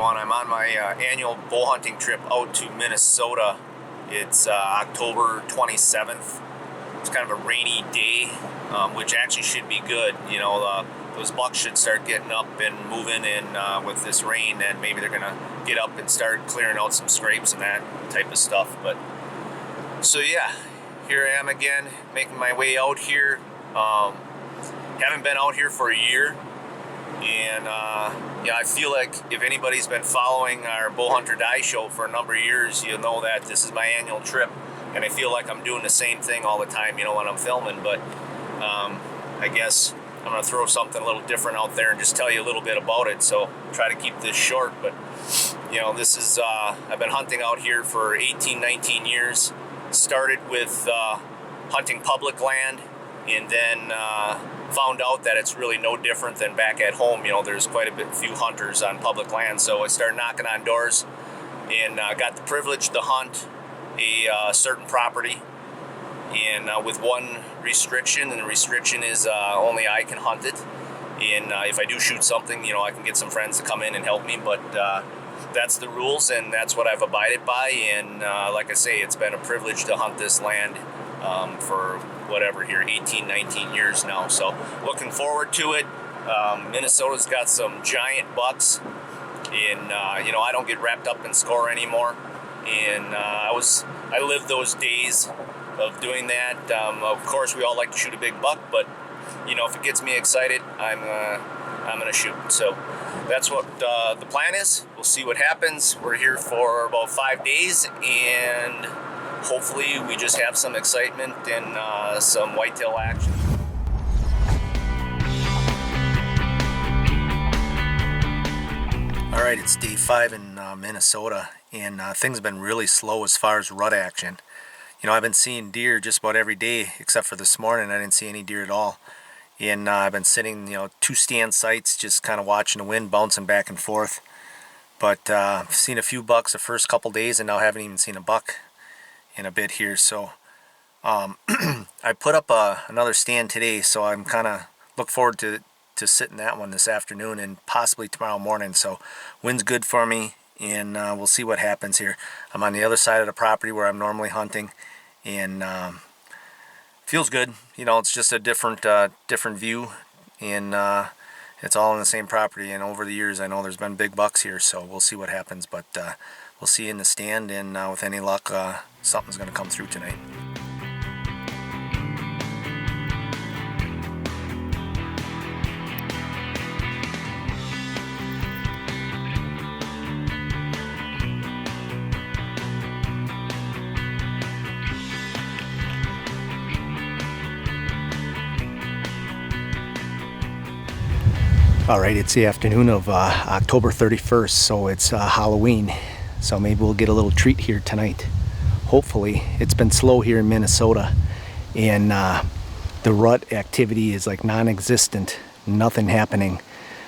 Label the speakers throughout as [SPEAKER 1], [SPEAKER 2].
[SPEAKER 1] everyone. I'm on my annual bow hunting trip out to Minnesota. It's October 27th. It's kind of a rainy day, which actually should be good. You know, those bucks should start getting up and moving, and with this rain, and maybe they're gonna get up and start clearing out some scrapes and that type of stuff. But so yeah, here I am again, making my way out here. Haven't been out here for a year. And yeah, I feel like if anybody's been following our Bow Hunt or Die show for a number of years, you'll know that this is my annual trip, and I feel like I'm doing the same thing all the time, you know, when I'm filming. But I guess I'm gonna throw something a little different out there and just tell you a little bit about it. So try to keep this short. But you know, this is I've been hunting out here for 18-19 years. Started with hunting public land, and then found out that it's really no different than back at home. You know, there's quite a few hunters on public land, so I started knocking on doors and got the privilege to hunt a certain property, and with one restriction, and the restriction is only I can hunt it. And if I do shoot something, you know, I can get some friends to come in and help me, but that's the rules, and that's what I've abided by. And like I say, it's been a privilege to hunt this land for whatever here, 18-19 years now. So looking forward to it. Minnesota's got some giant bucks, and you know, I don't get wrapped up in score anymore. And I lived those days of doing that. Of course, we all like to shoot a big buck, but you know, if it gets me excited, I'm gonna shoot. So that's what the plan is. We'll see what happens. We're here for about 5 days, and hopefully we just have some excitement and some whitetail action. All right, it's day 5 in Minnesota, and things have been really slow as far as rut action. You know, I've been seeing deer just about every day, except for this morning. I didn't see any deer at all. And I've been sitting, you know, 2 stand sites, just kind of watching the wind bouncing back and forth. But I've seen a few bucks the first couple days, and now haven't even seen a buck in a bit here. So I put up another stand today, so I'm kind of look forward to sitting that one this afternoon and possibly tomorrow morning. So wind's good for me, and we'll see what happens here. I'm on the other side of the property where I'm normally hunting, and feels good. You know, it's just a different view, and it's all on the same property. And over the years, I know there's been big bucks here, so we'll see what happens. But we'll see you in the stand, and with any luck, something's going to come through tonight. All right, it's the afternoon of October 31st, so it's Halloween. So maybe we'll get a little treat here tonight. Hopefully. It's been slow here in Minnesota, and the rut activity is like non-existent. Nothing happening.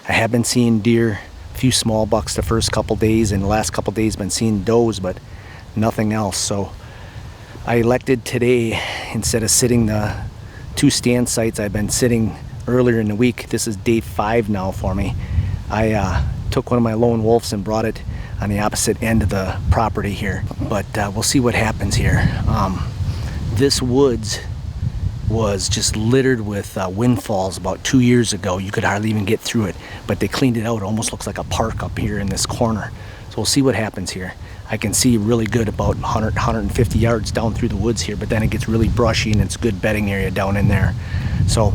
[SPEAKER 1] I have been seeing deer, a few small bucks the first couple days, and the last couple days been seeing does, but nothing else. So I elected today, instead of sitting the 2 stand sites I've been sitting earlier in the week, this is day 5 now for me. I took one of my lone wolves and brought it on the opposite end of the property here, but we'll see what happens here. This woods was just littered with windfalls about 2 years ago. You could hardly even get through it, but they cleaned it out. It almost looks like a park up here in this corner. So we'll see what happens here. I can see really good about 150 yards down through the woods here, but then it gets really brushy, and it's a good bedding area down in there. So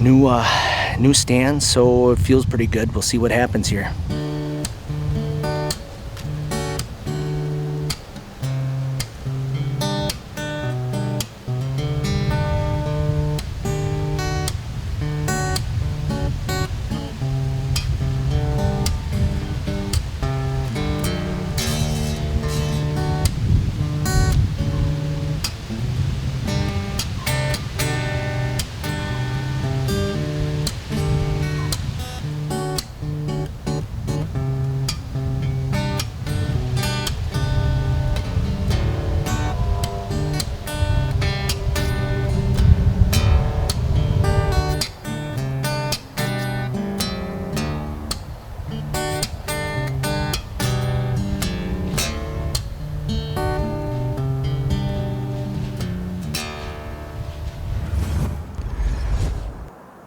[SPEAKER 1] new stand, so it feels pretty good. We'll see what happens here.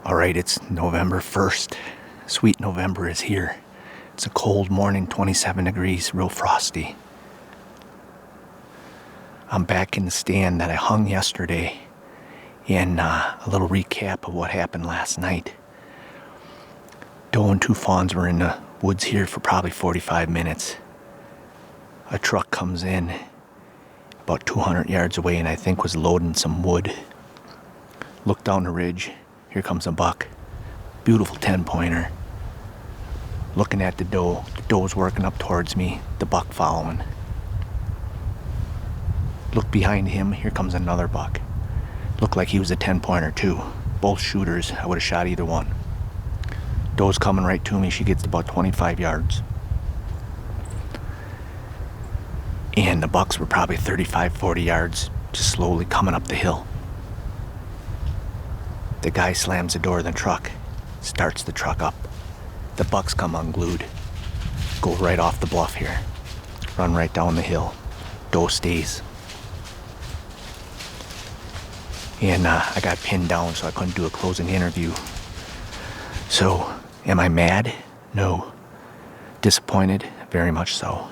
[SPEAKER 2] Alright, it's November 1st. Sweet November is here. It's a cold morning, 27 degrees, real frosty. I'm back in the stand that I hung yesterday, and a little recap of what happened last night. Doe and two fawns were in the woods here for probably 45 minutes. A truck comes in about 200 yards away and I think was loading some wood. Look down the ridge. Here comes a buck. Beautiful 10-pointer. Looking at the doe. The doe's working up towards me. The buck following. Look behind him. Here comes another buck. Looked like he was a 10-pointer too. Both shooters. I would have shot either one. Doe's coming right to me. She gets about 25 yards. And the bucks were probably 35, 40 yards. Just slowly coming up the hill. The guy slams the door of the truck, starts the truck up. The bucks come unglued, go right off the bluff here, run right down the hill. Doe stays. And I got pinned down, so I couldn't do a closing interview. So, am I mad? No. Disappointed? Very much so.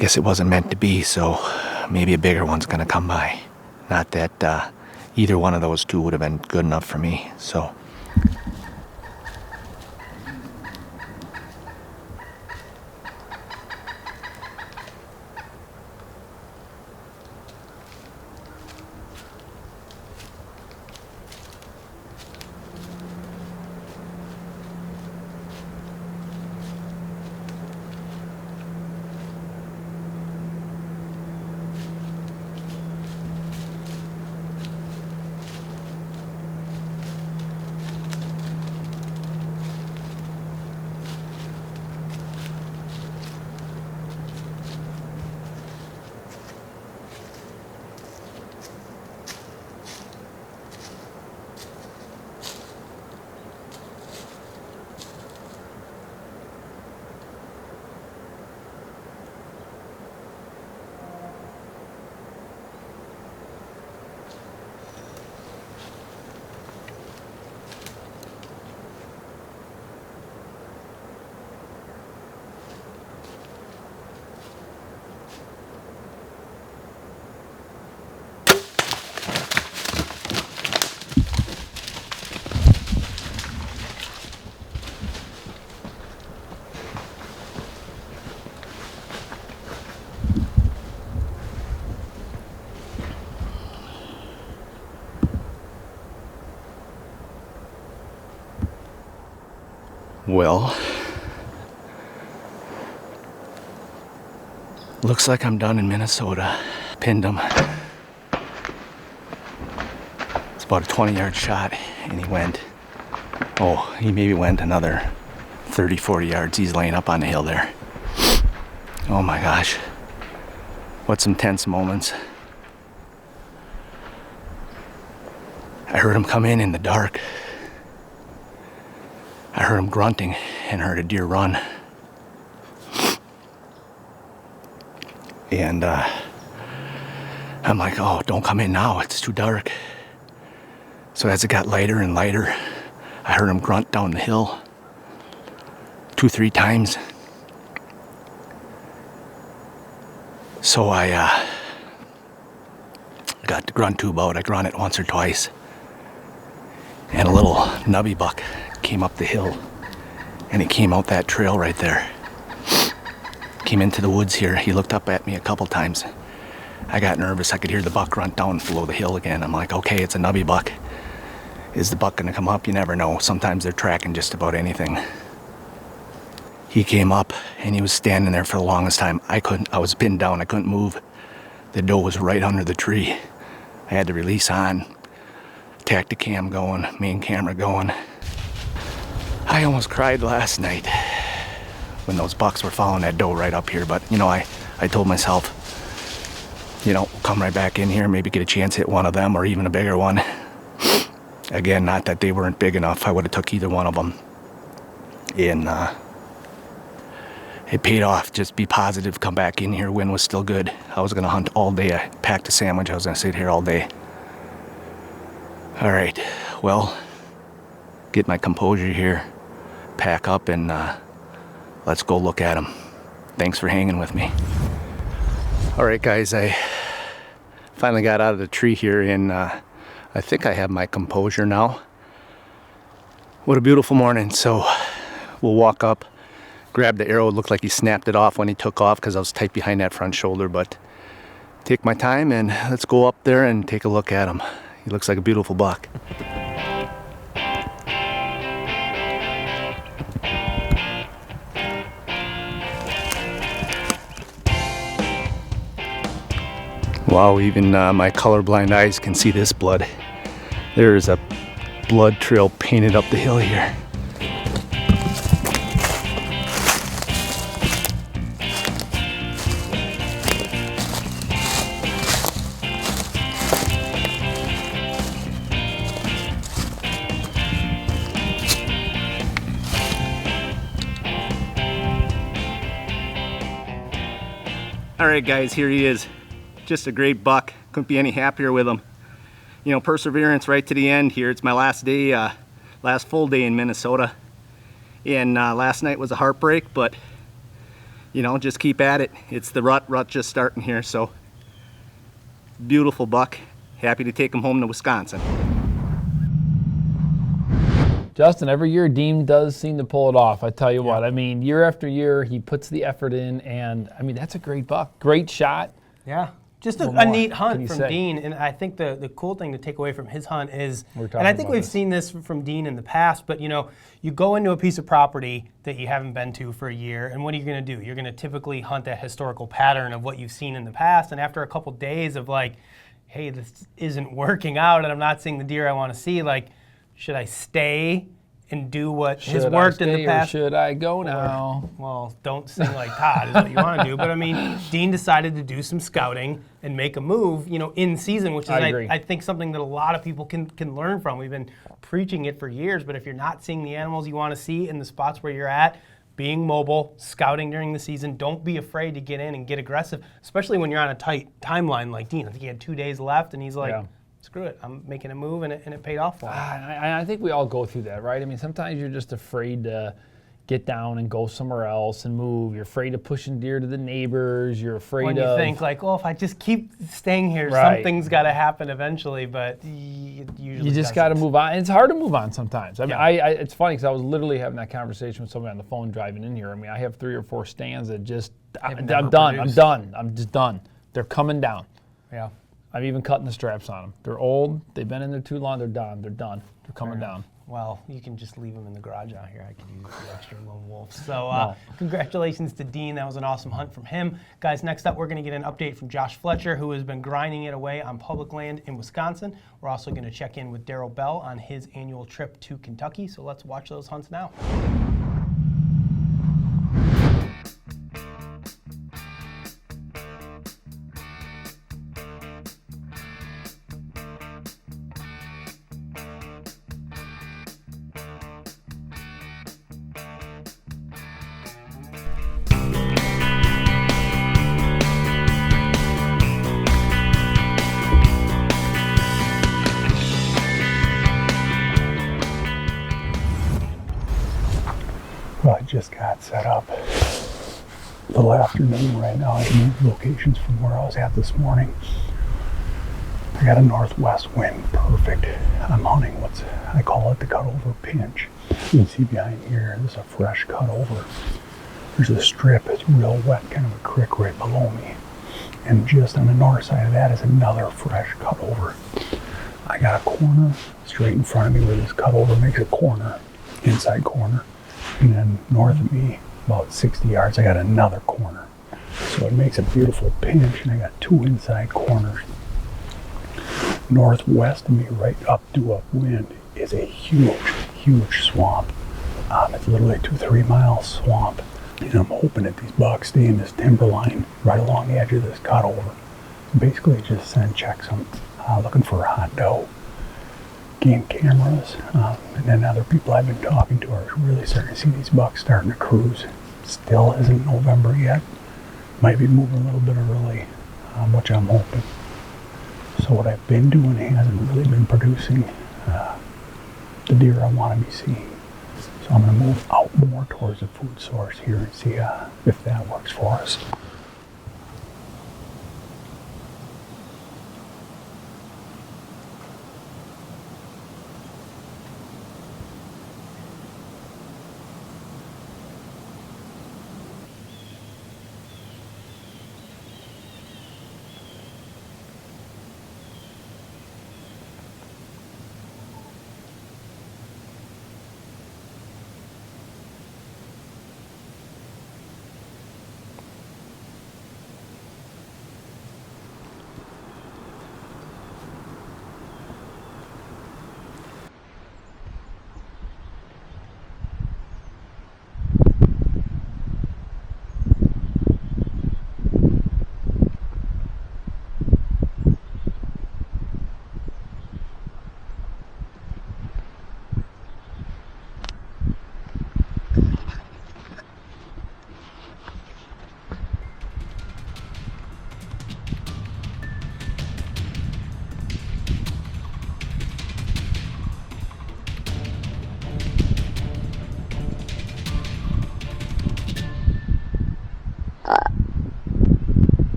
[SPEAKER 2] Guess it wasn't meant to be, so maybe a bigger one's gonna come by. Not that either one of those two would have been good enough for me, so. Well, looks like I'm done in Minnesota. Pinned him. It's about a 20-yard shot, and he maybe went another 30, 40 yards. He's laying up on the hill there. Oh my gosh. What some tense moments. I heard him come in the dark. I heard him grunting and heard a deer run. And I'm like, oh, don't come in now, it's too dark. So as it got lighter and lighter, I heard him grunt down the hill 2-3 times. So I got the grunt tube out. I grunt it once or twice. And a little nubby buck came up the hill, and he came out that trail right there. Came into the woods here. He looked up at me a couple times. I got nervous. I could hear the buck grunt down below the hill again. I'm like, okay, it's a nubby buck. Is the buck gonna come up? You never know. Sometimes they're tracking just about anything. He came up and he was standing there for the longest time. I was pinned down. I couldn't move. The doe was right under the tree. I had the release on, Tacticam going, main camera going. I almost cried last night when those bucks were following that doe right up here. But, you know, I told myself, you know, come right back in here, maybe get a chance to hit one of them or even a bigger one. Again, not that they weren't big enough. I would have took either one of them. And it paid off. Just be positive, come back in here. Wind was still good. I was going to hunt all day. I packed a sandwich. I was going to sit here all day. All right. well, get my composure here, pack up, and let's go look at them. Thanks for hanging with me. All right, guys, I finally got out of the tree here, and I think I have my composure now. What a beautiful morning. So we'll walk up, grab the arrow. It looked like he snapped it off when he took off because I was tight behind that front shoulder, but take my time and let's go up there and take a look at him. He looks like a beautiful buck. Wow, even my colorblind eyes can see this blood. There is a blood trail painted up the hill here. All right, guys, here he is. Just a great buck. Couldn't be any happier with him. You know, perseverance right to the end here. It's my last day, last full day in Minnesota. And last night was a heartbreak, but you know, just keep at it. It's the rut just starting here. So beautiful buck. Happy to take him home to Wisconsin.
[SPEAKER 3] Justin, every year Dean does seem to pull it off. I tell you what, I mean, year after year, he puts the effort in, and I mean, that's a great buck. Great shot.
[SPEAKER 4] Yeah. Just a neat hunt from Dean, and I think the cool thing to take away from his hunt is, and I think we've seen this from Dean in the past, but you know, you go into a piece of property that you haven't been to for a year, and what are you going to do? You're going to typically hunt that historical pattern of what you've seen in the past, and after a couple days of like, hey, this isn't working out, and I'm not seeing the deer I want to see, like, should I stay and do what has worked in the past?
[SPEAKER 3] Or should I go now?
[SPEAKER 4] Well, don't sing like Todd is what you want to do. But I mean, Dean decided to do some scouting and make a move, you know, in season, which is I think something that a lot of people can learn from. We've been preaching it for years, but if you're not seeing the animals you want to see in the spots where you're at, being mobile, scouting during the season, don't be afraid to get in and get aggressive, especially when you're on a tight timeline like Dean. I think he had 2 days left, and he's like, screw it, I'm making a move, and it paid off for him.
[SPEAKER 3] I think we all go through that, right? I mean, sometimes you're just afraid to get down and go somewhere else and move. You're afraid of pushing deer to the neighbors. You're afraid
[SPEAKER 4] when you think like, oh, if I just keep staying here, something's got to happen eventually, but it usually
[SPEAKER 3] you just got to move on. And it's hard to move on sometimes. I mean, it's funny because I was literally having that conversation with somebody on the phone driving in here. I mean, I have 3 or 4 stands that just, I'm done. I'm just done. They're coming down.
[SPEAKER 4] Yeah.
[SPEAKER 3] I'm even cutting the straps on them. They're old. They've been in there too long. They're done. They're coming down.
[SPEAKER 4] Well, you can just leave them in the garage out here. I could use the extra lone wolf. So congratulations to Dean. That was an awesome hunt from him. Guys, next up, we're going to get an update from Josh Fletcher, who has been grinding it away on public land in Wisconsin. We're also going to check in with Daryl Bell on his annual trip to Kentucky. So let's watch those hunts now.
[SPEAKER 5] Well, I just got set up a little afternoon right now. I moved locations from where I was at this morning. I got a northwest wind, perfect. I'm hunting I call it the cutover pinch. You can see behind here, this is a fresh cutover. There's a strip, it's real wet, kind of a creek right below me. And just on the north side of that is another fresh cutover. I got a corner straight in front of me where this cutover makes a corner, inside corner. And then north of me, about 60 yards, I got another corner. So it makes a beautiful pinch, and I got 2 inside corners. Northwest of me, right up to upwind, is a huge swamp. It's literally a 2-3 mile swamp. And I'm hoping that these bucks stay in this timberline right along the edge of this cutover. Basically just send checks. I'm looking for a hot doe. Game cameras, and then other people I've been talking to are really starting to see these bucks starting to cruise. Still isn't November yet. Might be moving a little bit early, which I'm hoping. So what I've been doing hasn't really been producing the deer I want to be seeing. So I'm going to move out more towards the food source here and see if that works for us.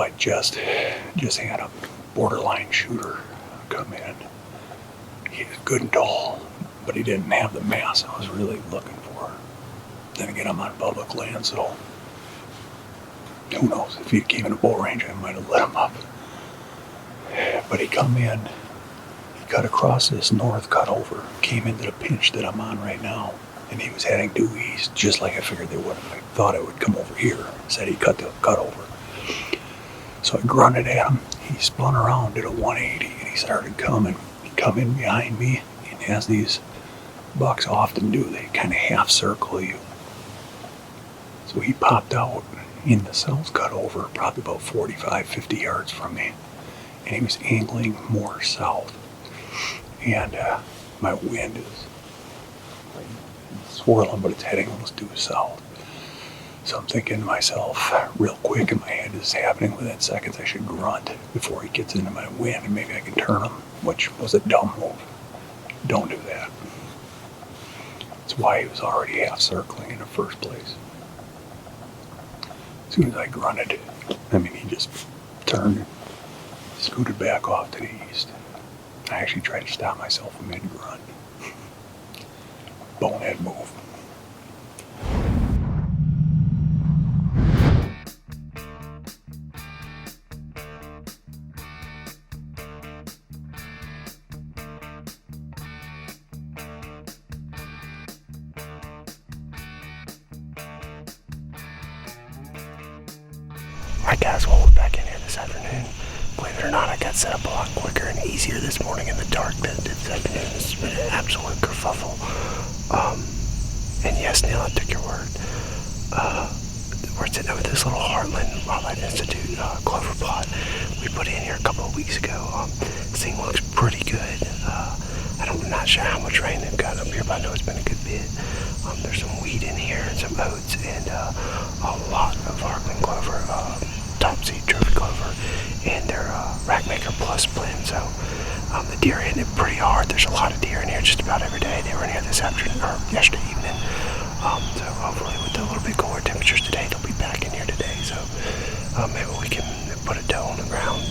[SPEAKER 5] I just had a borderline shooter come in. He was good and tall, but he didn't have the mass I was really looking for. Then again, I'm on public land, so who knows? If he came in a bow range, I might have let him up. But he come in, he cut across this north cutover, came into the pinch that I'm on right now, and he was heading due east, just like I figured they would. I thought it would come over here. Said he cut the cutover. So I grunted at him. He spun around, did a 180, and he started coming. He come in behind me, and as these bucks often do, they kind of half circle you. So he popped out in the south cutover, probably about 45, 50 yards from me, and he was angling more south. And my wind is swirling, but it's heading almost due south. So I'm thinking to myself, real quick in my head, this is happening within seconds. I should grunt before he gets into my wind, and maybe I can turn him, which was a dumb move. Don't do that. That's why he was already half circling in the first place. As soon as I grunted, he just turned and scooted back off to the east. I actually tried to stop myself mid-grunt. Bonehead move.
[SPEAKER 2] Alright guys, well we're back in here this afternoon. Believe it or not, I got set up a lot quicker and easier this morning in the dark than this afternoon. This has been an absolute kerfuffle. And yes, Neil, I took your word. We're sitting over this little Heartland Wildlife Institute clover plot we put in here a couple of weeks ago. This thing looks pretty good. I'm not sure how much rain they've gotten up here, but I know it's been a good bit. There's some wheat in here and some oats and a lot of Heartland clover, top seed trophy clover, and their Rackmaker Plus blend. So the deer hitting it pretty hard. There's a lot of deer in here just about every day. They were in here this afternoon or yesterday evening. So hopefully with the little bit cooler temperatures today, they'll be back in here today. So maybe we can put a doe on the ground.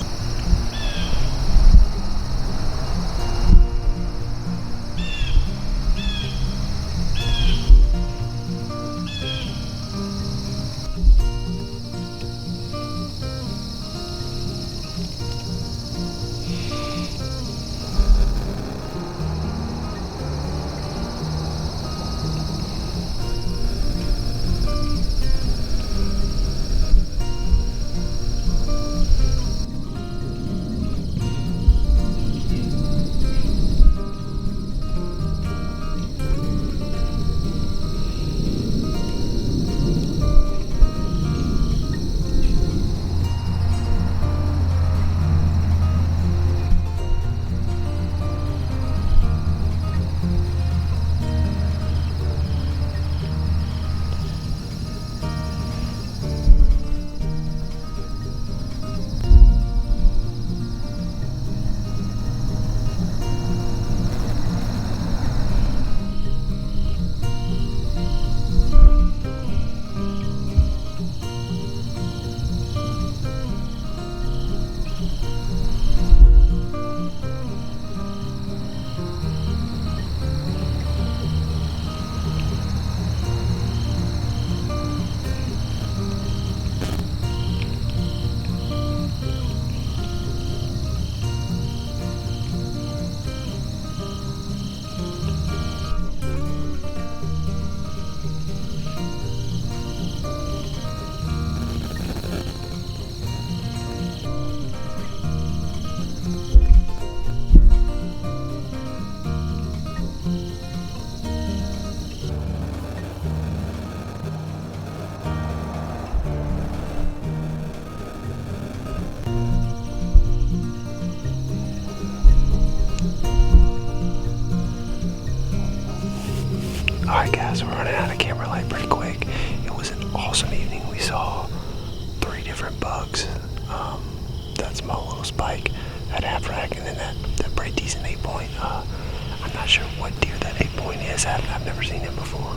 [SPEAKER 6] spike at half rack, and then that pretty decent 8-point. I'm not sure what deer that 8-point is. I've never seen him before.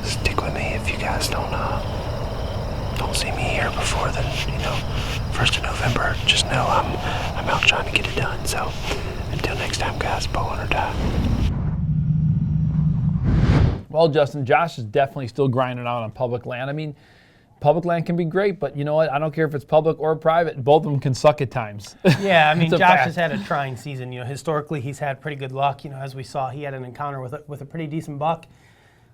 [SPEAKER 6] Stick with me if you guys don't see me here before then, 1st of November. Just know I'm out trying to get it done. So until next time, guys, bow hunt or die.
[SPEAKER 3] Well, Justin, Josh is definitely still grinding out on public land. I mean, public land can be great, but you know what? I don't care if it's public or private. Both of them can suck at times.
[SPEAKER 4] Yeah, I mean, Josh has had a trying season. Historically, he's had pretty good luck. As we saw, he had an encounter with a pretty decent buck.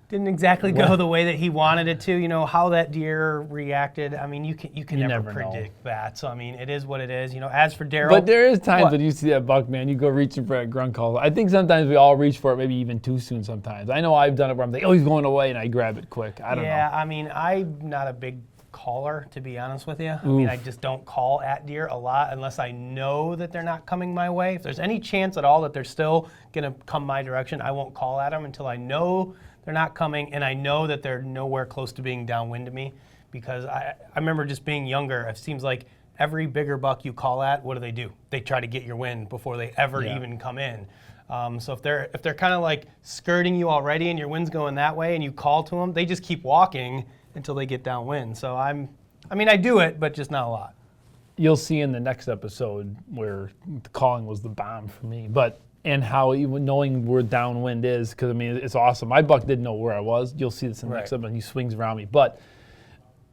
[SPEAKER 4] Didn't exactly go the way that he wanted it to. How that deer reacted. I mean, you can never predict that. So I mean, it is what it is. As for Daryl,
[SPEAKER 3] but there is times when you see that buck, man, you go reaching for that grunt call. I think sometimes we all reach for it, maybe even too soon. Sometimes I know I've done it where I'm like, oh, he's going away, and I grab it quick. I don't know.
[SPEAKER 4] Yeah, I mean, I'm not a big caller, to be honest with you. I mean, I just don't call at deer a lot unless I know that they're not coming my way. If there's any chance at all that they're still gonna come my direction, I won't call at them until I know they're not coming, and I know that they're nowhere close to being downwind to me, because I remember just being younger, it seems like every bigger buck you call at, what do? They try to get your wind before they ever even come in. So if they're kind of like skirting you already and your wind's going that way and you call to them, they just keep walking until they get downwind. So I do it, but just not a lot.
[SPEAKER 3] You'll see in the next episode where the calling was the bomb for me, and how even knowing where downwind is, because I mean, it's awesome. My buck didn't know where I was. You'll see this in the next episode, and he swings around me. But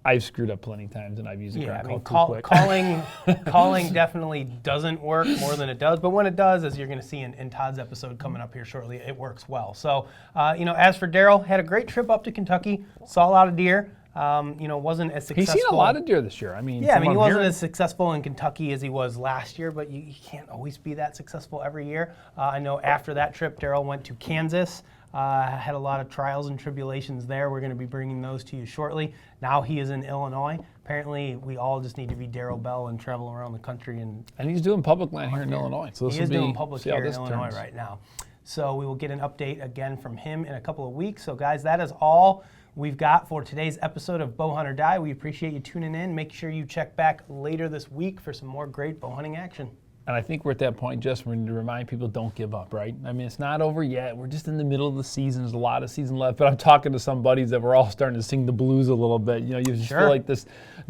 [SPEAKER 3] I've screwed up plenty of times, and I've used a ground call too quick. Calling definitely doesn't work more than it does. But when it does, as you're going to see in Todd's episode coming up here shortly, it works well. So, as for Daryl, had a great trip up to Kentucky, saw a lot of deer. Wasn't as successful. He's seen a lot of deer this year. I mean,
[SPEAKER 4] he wasn't as successful in Kentucky as he was last year, but you can't always be that successful every year. I know after that trip, Daryl went to Kansas, had a lot of trials and tribulations there. We're going to be bringing those to you shortly. Now he is in Illinois. Apparently, we all just need to be Daryl Bell and travel around the country. And
[SPEAKER 3] he's doing public land here in Illinois. So
[SPEAKER 4] he is doing public here in Illinois right now. So we will get an update again from him in a couple of weeks. So guys, that is all we've got for today's episode of Bow Hunt or Die. We appreciate you tuning in. Make sure you check back later this week for some more great bow hunting action.
[SPEAKER 3] And I think we're at that point, just we need to remind people, don't give up, right? I mean, it's not over yet. We're just in the middle of the season. There's a lot of season left. But I'm talking to some buddies that we're all starting to sing the blues a little bit. You just feel like this.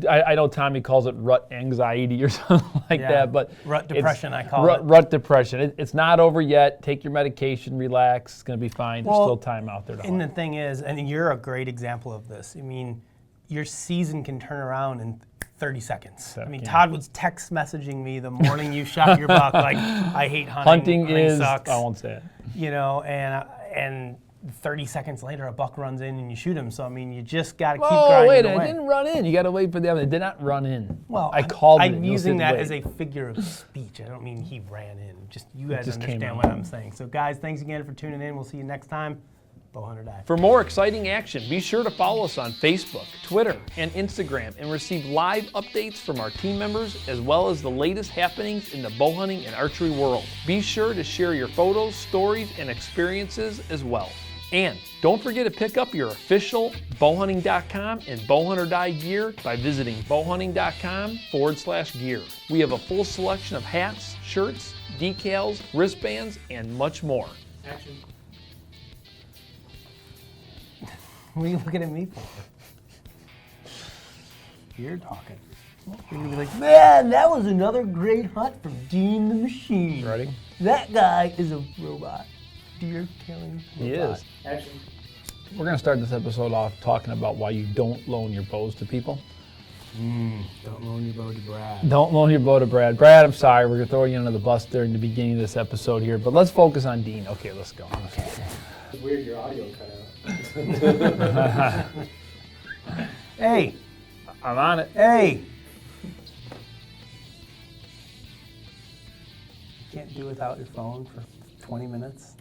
[SPEAKER 3] I know Tommy calls it rut anxiety or something like that. But
[SPEAKER 4] rut depression, I call it.
[SPEAKER 3] Rut depression. It's not over yet. Take your medication, relax. It's going to be fine. There's still time out there to hunt.
[SPEAKER 4] And the thing is, and you're a great example of this. I mean, your season can turn around in 30 seconds. Todd was text messaging me the morning you shot your buck, like, I hate hunting. Hunting sucks.
[SPEAKER 3] I won't say it.
[SPEAKER 4] And 30 seconds later, a buck runs in and you shoot him. So, I mean, you just got to keep grinding away.
[SPEAKER 3] It didn't run in. You got to wait for the other. It did not run in.
[SPEAKER 4] Well, I'm using that as a figure of speech. I don't mean he ran in. Just you guys understand what I'm saying. So, guys, thanks again for tuning in. We'll see you next time. Bow Hunt or Die.
[SPEAKER 3] For more exciting action, be sure to follow us on Facebook, Twitter, and Instagram, and receive live updates from our team members, as well as the latest happenings in the bow hunting and archery world. Be sure to share your photos, stories, and experiences as well. And don't forget to pick up your official bowhunting.com and Bow Hunt or Die gear by visiting bowhunting.com/gear. We have a full selection of hats, shirts, decals, wristbands, and much more.
[SPEAKER 4] Action. What are you looking at me for? You're talking. You're going to be like, man, that was another great hunt from Dean the Machine.
[SPEAKER 3] Ready?
[SPEAKER 4] That guy is a robot. Deer killing robot.
[SPEAKER 3] He is.
[SPEAKER 4] Action.
[SPEAKER 3] We're going to start this episode off talking about why you don't loan your bows to people.
[SPEAKER 4] Don't loan your bow to Brad.
[SPEAKER 3] Don't loan your bow to Brad. Brad, I'm sorry. We're going to throw you under the bus there in the beginning of this episode here, but let's focus on Dean. Okay, let's go.
[SPEAKER 4] Okay.
[SPEAKER 7] It's weird your audio cut out.
[SPEAKER 4] Hey.
[SPEAKER 3] I'm on it.
[SPEAKER 4] Hey. You can't do without your phone for 20 minutes.